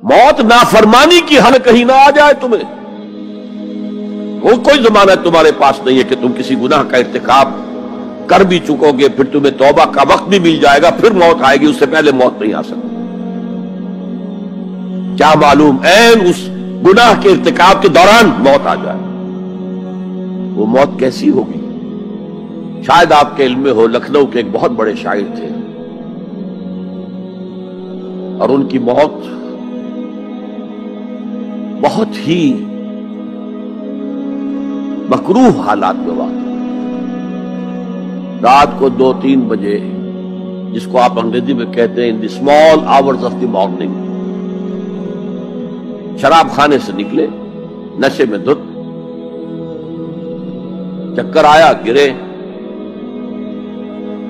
موت نافرمانی کی حل کہیں نہ آ جائے تمہیں. وہ کوئی ضمانت تمہارے پاس نہیں ہے کہ تم کسی گناہ کا ارتکاب کر بھی چکو گے, پھر تمہیں توبہ کا وقت بھی مل جائے گا, پھر موت آئے گی, اس سے پہلے موت نہیں آ سکتی. کیا معلوم عین اس گناہ کے ارتکاب کے دوران موت آ جائے. وہ موت کیسی ہوگی؟ شاید آپ کے علم میں ہو, لکھنؤ کے ایک بہت بڑے شاعر تھے اور ان کی موت بہت ہی مکروہ حالات میں واقع. رات کو 2-3 بجے, جس کو آپ انگریزی میں کہتے ہیں in the small hours of the morning, شراب خانے سے نکلے, نشے میں دھت, چکر آیا, گرے,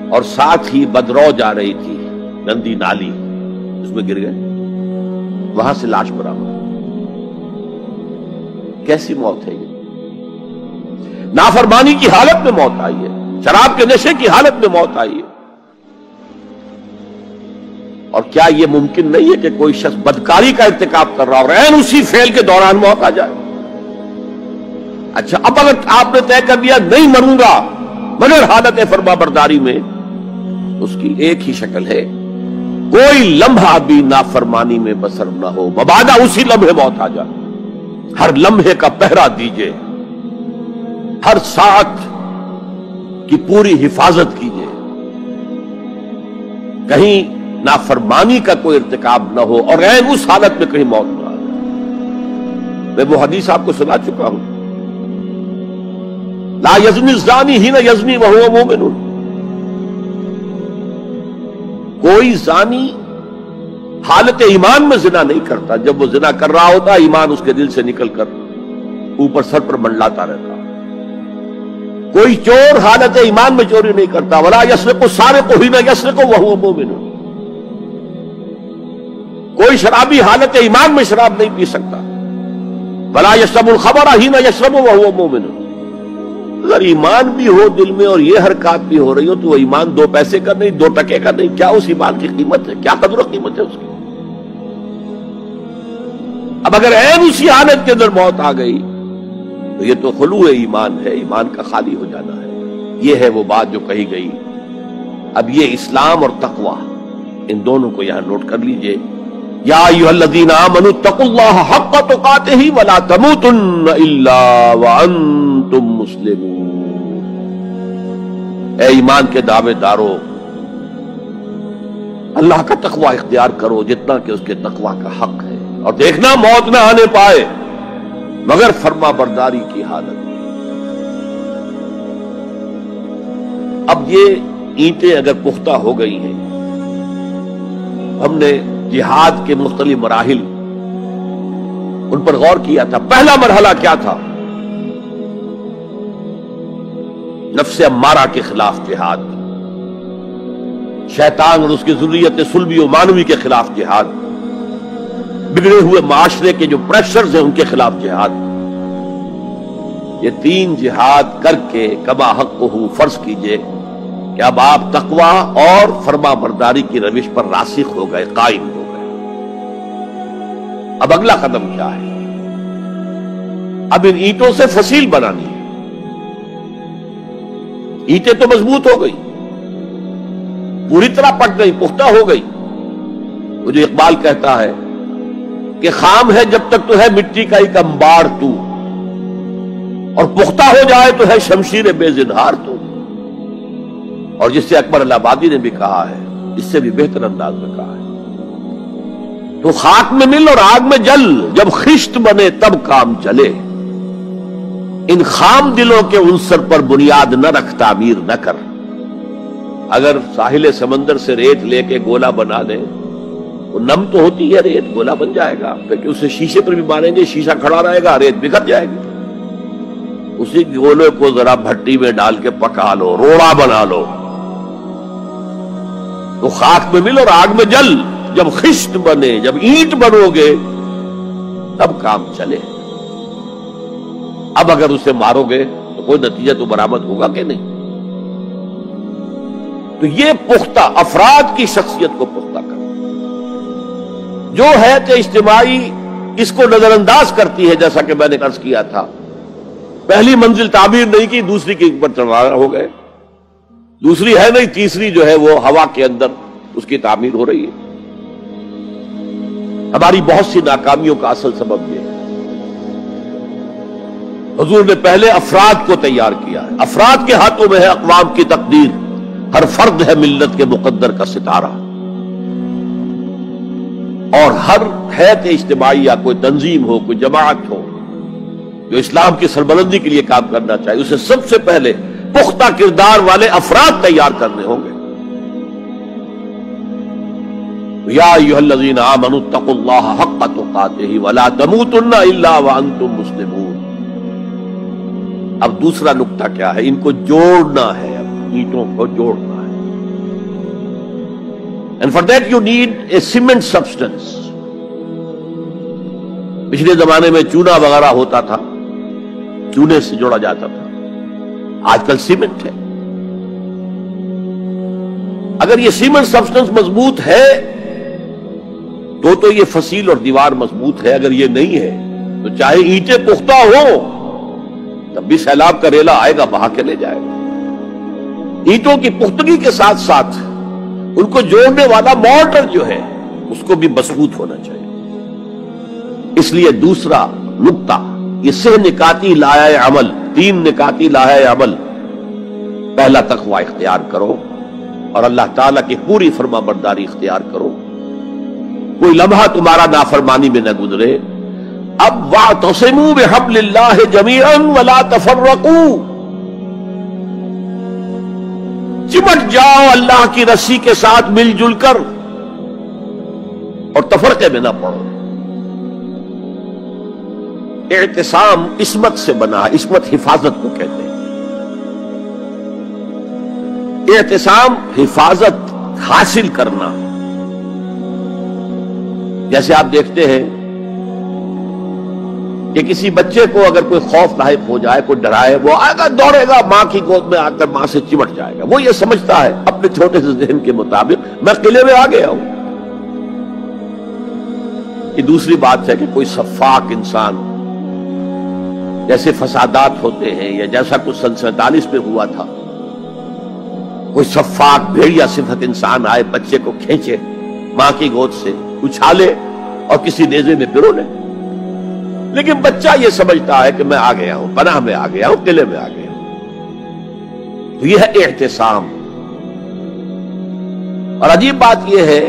اور ساتھ ہی بدرو جا رہی تھی گندی نالی, اس میں گر گئے, وہاں سے لاش برآمد. کیسی موت ہے یہ؟ نافرمانی کی حالت میں موت آئی ہے, شراب کے نشے کی حالت میں موت آئی ہے. اور کیا یہ ممکن نہیں ہے کہ کوئی شخص بدکاری کا ارتکاب کر رہا اور عین اسی فعل کے دوران موت آ جائے؟ اچھا, اب اگر آپ نے طے کر دیا نہیں مروں گا مگر حالت فرما برداری میں, اس کی ایک ہی شکل ہے, کوئی لمحہ بھی نافرمانی میں بسر نہ ہو, مبادا اسی لمحے موت آ جائے. ہر لمحے کا پہرا دیجئے, ہر ساتھ کی پوری حفاظت کیجئے, کہیں نافرمانی کا کوئی ارتکاب نہ ہو اور عین اس حالت میں کہیں موت نہ آ جائے. میں وہ حدیث آپ کو سنا چکا ہوں, لا یزنی الزانی حین یزنی وہو مومن. کوئی زانی حالت ایمان میں زنا نہیں کرتا, جب وہ زنا کر رہا ہوتا ایمان اس کے دل سے نکل کر اوپر سر پر منڈلاتا رہتا. کوئی چور حالت ایمان میں چوری نہیں کرتا, ولا یسرق السارق حین یسرق وہو مومن. کوئی شرابی حالت ایمان میں شراب نہیں پی سکتا, ولا یشرب الخمر حین یشرب وہو مومن. اگر ایمان بھی ہو دل میں اور یہ حرکات بھی ہو رہی ہو تو وہ ایمان 2 پیسے کا نہیں, 2 ٹکے کا نہیں. کیا اس ایمان کی قیمت ہے؟ کیا قدر و قیمت ہے اس کی؟ اب اگر عین اسی حالت کے اندر موت آ گئی تو یہ تو خلوع ایمان ہے, ایمان کا خالی ہو جانا ہے. یہ ہے وہ بات جو کہی گئی. اب یہ اسلام اور تقوی, ان دونوں کو یہاں نوٹ کر لیجئے. یا ایھا الذین آمنوا اتقوا اللہ حق تقاتہ ولا تموتن الا وانتم مسلمون. اے ایمان کے دعوے دارو, اللہ کا تقوی اختیار کرو جتنا کہ اس کے تقوی کا حق ہے, اور دیکھنا موت نہ آنے پائے مگر فرما برداری کی حالت. اب یہ اینٹیں اگر پختہ ہو گئی ہیں, ہم نے جہاد کے مختلف مراحل ان پر غور کیا تھا. پہلا مرحلہ کیا تھا؟ نفس امارہ کے خلاف جہاد, شیطان اور اس کی ذریت سلبی و مانوی کے خلاف جہاد, بگڑے ہوئے معاشرے کے جو پریشرز ہیں ان کے خلاف جہاد. یہ 3 جہاد کر کے کما حقہ فرض کیجئے کہ اب آپ تقوی اور فرما برداری کی روش پر راسخ ہو گئے, قائم ہو گئے. اب اگلا قدم کیا ہے؟ اب ان اینٹوں سے فصیل بنانی ہے. اینٹیں تو مضبوط ہو گئی, پوری طرح پٹ گئی, پختہ ہو گئی. وہ جو اقبال کہتا ہے کہ خام ہے جب تک تو ہے مٹی کا ایک انبار تو, اور پختہ ہو جائے تو ہے شمشیر بے زنہار تو. اور جس سے اکبر الہ آبادی نے بھی کہا ہے, اس سے بھی بہتر انداز میں کہا ہے, تو خاک میں مل اور آگ میں جل, جب خشت بنے تب کام چلے. ان خام دلوں کے عنصر پر بنیاد نہ رکھ, تعمیر نہ کر. اگر ساحل سمندر سے ریت لے کے گولا بنا دیں, وہ نم تو ہوتی ہے ریت, گولا بن جائے گا, کیونکہ اسے شیشے پر بھی ماریں گے, شیشہ کھڑا رہے گا, ریت بکھر جائے گی. اسی گولے کو ذرا بھٹی میں ڈال کے پکا لو, روڑا بنا لو, تو خاک میں مل اور آگ میں جل, جب خشت بنے, جب اینٹ بنو گے تب کام چلے. اب اگر اسے مارو گے تو کوئی نتیجہ تو برآمد ہوگا کہ نہیں. تو یہ پختہ افراد کی شخصیت کو پختہ کرنا. جو حیات اجتماعی اس کو نظر انداز کرتی ہے، جیسا کہ میں نے عرض کیا تھا، پہلی منزل تعمیر نہیں کی، دوسری کے اوپر چڑھا ہو گئے، دوسری ہے نہیں، تیسری جو ہے وہ ہوا کے اندر اس کی تعمیر ہو رہی ہے۔ ہماری بہت سی ناکامیوں کا اصل سبب یہ ہے۔ حضور نے پہلے افراد کو تیار کیا ہے، افراد کے ہاتھوں میں ہے اقوام کی تقدیر، ہر فرد ہے ملت کے مقدر کا ستارہ، اور ہر حیات اجتماعی یا کوئی تنظیم ہو، کوئی جماعت ہو جو اسلام کی سربلندی کے لیے کام کرنا چاہیے، اسے سب سے پہلے پختہ کردار والے افراد تیار کرنے ہوں گے۔ یا ایھا الذین آمنوا اتقوا اللہ حق تقاتہ ولا تموتن الا وانتم مسلمون۔ اب دوسرا نقطہ کیا ہے؟ ان کو جوڑنا ہے، اب اینٹوں کو جوڑنا ہے۔ And for that you need a cement substance۔ پچھلے زمانے میں چونا وغیرہ ہوتا تھا، چونے سے جوڑا جاتا تھا، آج کل سیمنٹ ہے۔ اگر یہ سیمنٹ سبسٹنس مضبوط ہے تو یہ فصیل اور دیوار مضبوط ہے، اگر یہ نہیں ہے تو چاہے اینٹیں پختہ ہو تب بھی سیلاب کا ریلا آئے گا، بہا کے لے جائے گا۔ اینٹوں کی پختگی کے ساتھ ساتھ ان کو جوڑنے والا مورٹر جو ہے اس کو بھی مضبوط ہونا چاہیے۔ اس لیے دوسرا نقطہ، یہ سہ نکاتی لائحہ عمل، 3 نکاتی لائحہ عمل۔ پہلا تقوی اختیار کرو اور اللہ تعالیٰ کی پوری فرما برداری اختیار کرو، کوئی لمحہ تمہارا نافرمانی میں نہ گزرے۔ اب واعتصموا بحبل اللہ جمیعا ولا تفرقوا، چمٹ جاؤ اللہ کی رسی کے ساتھ مل جل کر اور تفرقے میں نہ پڑو۔ اعتصام عصمت سے بنا، عصمت حفاظت کو کہتے ہیں۔ اعتصام حفاظت حاصل کرنا، جیسے آپ دیکھتے ہیں کہ کسی بچے کو اگر کوئی خوف لاحق ہو جائے، کوئی ڈرائے، وہ آئے گا، دوڑے گا ماں کی گود میں آ کر ماں سے چمٹ جائے گا۔ وہ یہ سمجھتا ہے اپنے چھوٹے سے ذہن کے مطابق میں قلعے میں آ گیا ہوں۔ یہ دوسری بات ہے کہ کوئی شفاق انسان، جیسے فسادات ہوتے ہیں یا جیسا کچھ سن 47 میں ہوا تھا، کوئی شفاق بھیڑیا صفت انسان آئے، بچے کو کھینچے ماں کی گود سے، اچھالے اور کسی نیزے میں پرو لے۔ لیکن بچہ یہ سمجھتا ہے کہ میں آ گیا ہوں، پناہ میں آ گیا ہوں، قلعے میں آ گیا ہوں۔ تو یہ ہے اعتصام۔ اور عجیب بات یہ ہے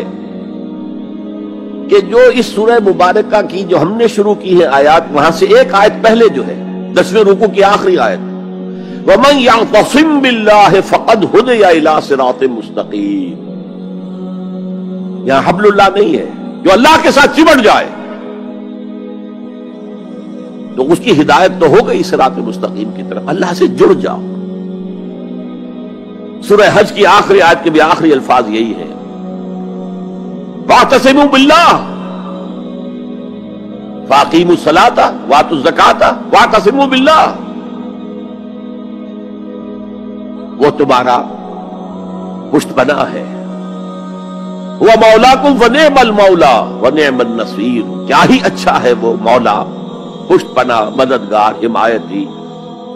کہ جو اس سورہ مبارکہ کی جو ہم نے شروع کی ہے آیات، وہاں سے ایک آیت پہلے جو ہے 10ویں رکوع کی آخری آیت، وَمَن يَعْتَصِم بِاللَّهِ فَقَدْ هُدِيَ إِلَىٰ صِرَاطٍ مُسْتَقِيمٍ۔ یہاں حبل اللہ نہیں ہے، جو اللہ کے ساتھ چمٹ جائے تو اس کی ہدایت تو ہو گئی صراط مستقیم کی طرف، اللہ سے جڑ جاؤ۔ سورہ حج کی آخری آیت کے بھی آخری الفاظ یہی ہے، وَاعْتَصِمُوا بِاللَّهِ فَأَقِیمُوا الصَّلَاةَ وَآتُوا الزَّکَاةَ وَاعْتَصِمُوا بِاللَّهِ۔ وہ تمہارا پشت پناہ ہے، وہ مولاکم ونعم المولا ونعم النصیر، کیا ہی اچھا ہے وہ مولا، پشت پناہ، مددگار، حمایتی،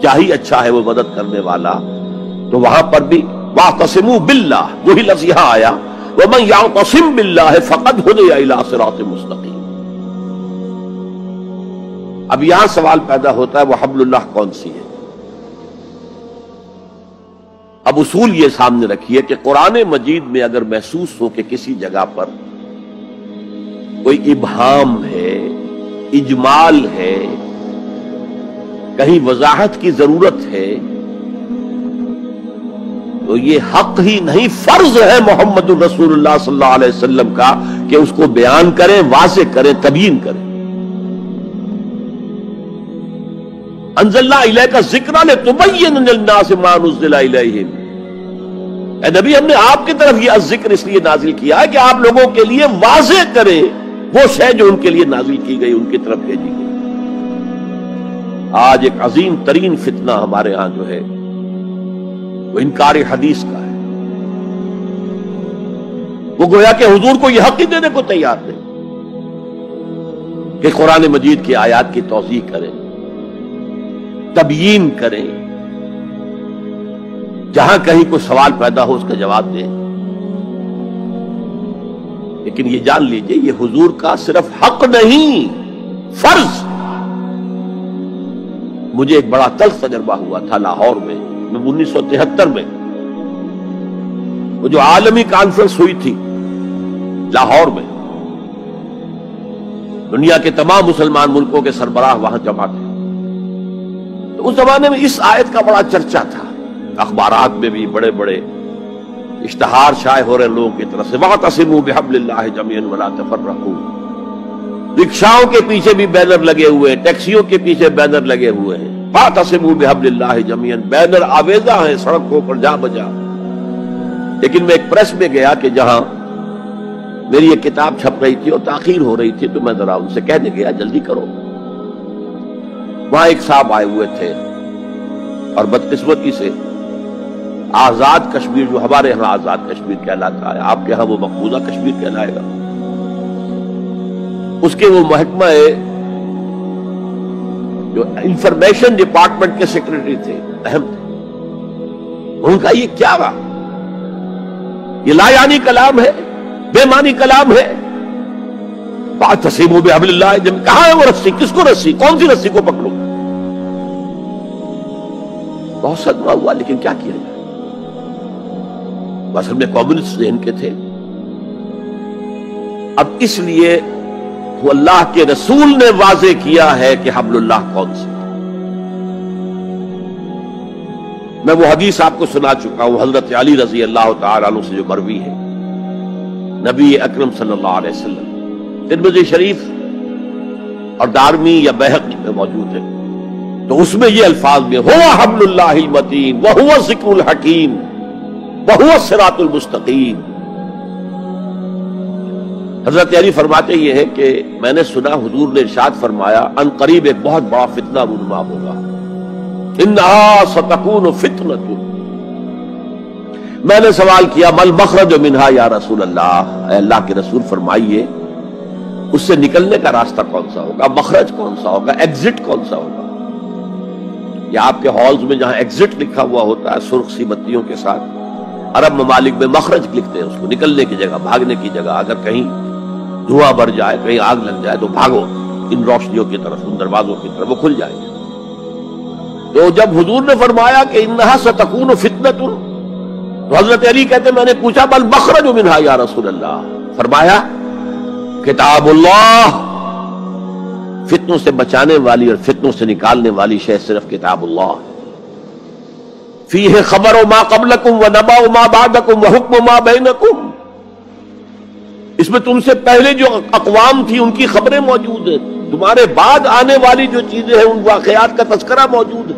کیا ہی اچھا ہے وہ مدد کرنے والا۔ تو وہاں پر بھی واعتصموا باللہ، وہی لفظ یہاں آیا، ومن یعتصم باللہ فقد ہدی الی صراط مستقیم۔ اب یہاں سوال پیدا ہوتا ہے وہ حبل اللہ کون سی ہے؟ اب اصول یہ سامنے رکھیے کہ قرآن مجید میں اگر محسوس ہو کہ کسی جگہ پر کوئی ابہام ہے، اجمال ہے، کہیں وضاحت کی ضرورت ہے، تو یہ حق ہی نہیں فرض ہے محمد الرسول اللہ صلی اللہ علیہ وسلم کا کہ اس کو بیان کریں، واضح کریں، تبیین کریں۔ انزلنا الیک الذکر لتبین للناس ما نزل الیہم۔ اے نبی، ہم نے آپ کی طرف یہ ذکر اس لیے نازل کیا ہے کہ آپ لوگوں کے لیے واضح کریں وہ شے جو ان کے لیے نازل کی گئی، ان کی طرف بھیجی گئی۔ آج ایک عظیم ترین فتنہ ہمارے ہاں جو ہے وہ انکار حدیث کا ہے۔ وہ گویا کہ حضور کو یہ حق ہی دینے کو تیار نہیں۔ کہ قرآن مجید کی آیات کی توضیح کریں، تبیین کریں، جہاں کہیں کوئی سوال پیدا ہو اس کا جواب دیں. لیکن یہ جان لیجئے یہ حضور کا صرف حق نہیں، فرض. مجھے ایک بڑا تلخ تجربہ ہوا تھا لاہور میں 1973 میں، وہ جو عالمی کانفرنس ہوئی تھی لاہور میں، دنیا کے تمام مسلمان ملکوں کے سربراہ وہاں جمع تھے. تو اس زمانے میں اس آیت کا بڑا چرچا تھا، اخبارات میں بھی بڑے بڑے اشتہار شائع ہو رہے لوگوں کی طرف سے، وَاعْتَصِمُوا بِحَبْلِ اللَّهِ جَمِيعًا وَلَا تَفَرَّقُوا. رکشاؤں کے پیچھے بھی بینر لگے ہوئے ہیں، ٹیکسیوں کے پیچھے بینر لگے ہوئے ہیں، وَاعْتَصِمُوا بِحَبْلِ اللَّهِ جَمِيعًا، بینر آویزاں ہیں سڑکوں پر جا بجا. لیکن میں ایک پریس میں گیا کہ جہاں میری ایک کتاب چھپ رہی تھی اور تاخیر ہو رہی تھی، تو میں ذرا ان سے کہنے گیا جلدی کرو. وہاں ایک صاحب آئے ہوئے تھے اور بدقسمتی سے آزاد کشمیر، جو ہمارے ہاں آزاد کشمیر کہلاتا ہے، آپ کے ہاں وہ مقبوضہ کشمیر کہلائے گا، اس کے وہ محکمہ جو انفارمیشن ڈپارٹمنٹ کے سیکرٹری تھے، اہم تھے. ان کا یہ کیا رہا؟ یہ لا یعنی کلام ہے، بے معنی کلام ہے. فَاعْتَصِمُوا بِحَبْلِ اللَّهِ جَمِيعًا، کہاں ہے وہ رسی؟ کس کو رسی؟ کون سی رسی کو پکڑو؟ بہت صدمہ ہوا، لیکن کیا کیا جائے؟ اصل میں کمیونسٹ ذہن کے تھے. اب اس لیے وہ اللہ کے رسول نے واضح کیا ہے کہ حبل اللہ کون سی. میں وہ حدیث آپ کو سنا چکا ہوں، حضرت علی رضی اللہ تعالی عنہ سے جو مروی ہے، نبی اکرم صلی اللہ علیہ وسلم، ترمذی شریف اور دارمی یا بیہقی میں موجود ہے. تو اس میں یہ الفاظ میں هو حبل اللہ المتین وهو الذکر الحکیم وهو الصراط المستقیم. حضرت علی فرماتے یہ ہے کہ میں نے سنا حضور نے ارشاد فرمایا ان قریب ایک بہت بڑا فتنہ رونما ہوگا، انہا ستکون فتنۃ. میں نے سوال کیا مل مخرج منہا یا رسول اللہ، اے اللہ کے رسول فرمائیے اس سے نکلنے کا راستہ کون سا ہوگا، مخرج کون سا ہوگا، ایگزٹ کون سا ہوگا. یا آپ کے ہالز میں جہاں ایگزٹ لکھا ہوا ہوتا ہے سرخ سی بتیوں کے ساتھ، عرب ممالک میں مخرج لکھتے ہیں اس کو، نکلنے کی جگہ، بھاگنے کی جگہ. اگر کہیں دھواں بھر جائے، کہیں آگ لگ جائے تو بھاگو ان روشنیوں کی طرف، ان دروازوں کی طرف، وہ کھل جائیں گے. تو جب حضور نے فرمایا کہ انہا ستکون فتنۃ، تو حضرت علی کہتے میں نے پوچھا بل مخرج منہا یا رسول اللہ، فرمایا کتاب اللہ. فتنوں سے بچانے والی اور فتنوں سے نکالنے والی شے صرف کتاب اللہ. فیہ خبر ما قبلکم ونبأ ما بعدکم وحکم ما بینکم، اس میں تم سے پہلے جو اقوام تھی ان کی خبریں موجود ہیں، تمہارے بعد آنے والی جو چیزیں ہیں ان واقعات کا تذکرہ موجود ہے،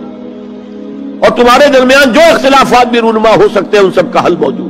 اور تمہارے درمیان جو اختلافات بھی رونما ہو سکتے ہیں ان سب کا حل موجود ہے.